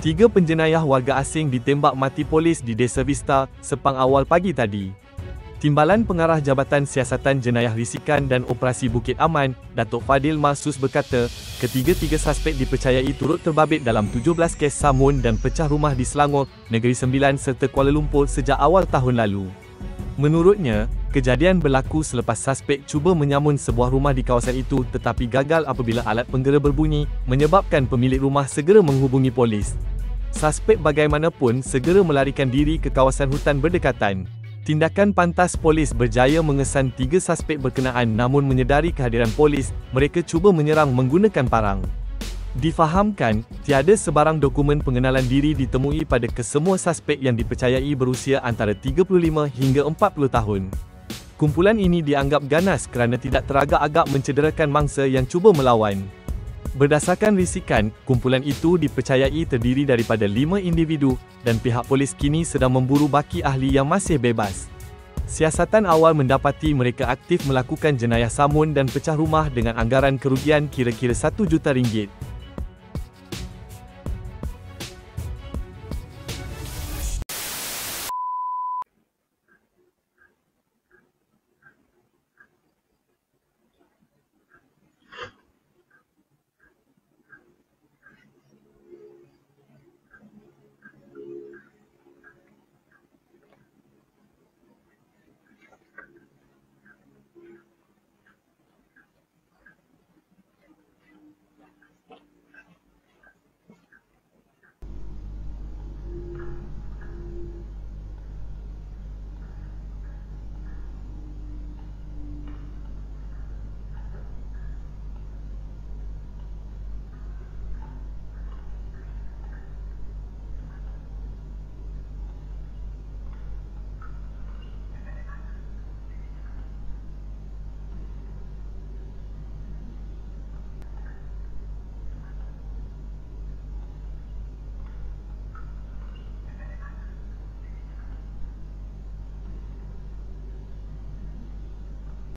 3 penjenayah warga asing ditembak mati polis di Desa Vista, Sepang awal pagi tadi. Timbalan Pengarah Jabatan Siasatan Jenayah Risikan dan Operasi Bukit Aman, Datuk Fadil Mahsus berkata, ketiga-tiga suspek dipercayai turut terbabit dalam 17 kes samun dan pecah rumah di Selangor, Negeri Sembilan serta Kuala Lumpur sejak awal tahun lalu. Menurutnya, kejadian berlaku selepas suspek cuba menyamun sebuah rumah di kawasan itu tetapi gagal apabila alat penggera berbunyi, menyebabkan pemilik rumah segera menghubungi polis. Suspek bagaimanapun segera melarikan diri ke kawasan hutan berdekatan. Tindakan pantas polis berjaya mengesan 3 suspek berkenaan namun menyedari kehadiran polis, mereka cuba menyerang menggunakan parang. Difahamkan, tiada sebarang dokumen pengenalan diri ditemui pada kesemua suspek yang dipercayai berusia antara 35 hingga 40 tahun. Kumpulan ini dianggap ganas kerana tidak teragak-agak mencederakan mangsa yang cuba melawan. Berdasarkan risikan, kumpulan itu dipercayai terdiri daripada 5 individu dan pihak polis kini sedang memburu baki ahli yang masih bebas. Siasatan awal mendapati mereka aktif melakukan jenayah samun dan pecah rumah dengan anggaran kerugian kira-kira RM1 juta.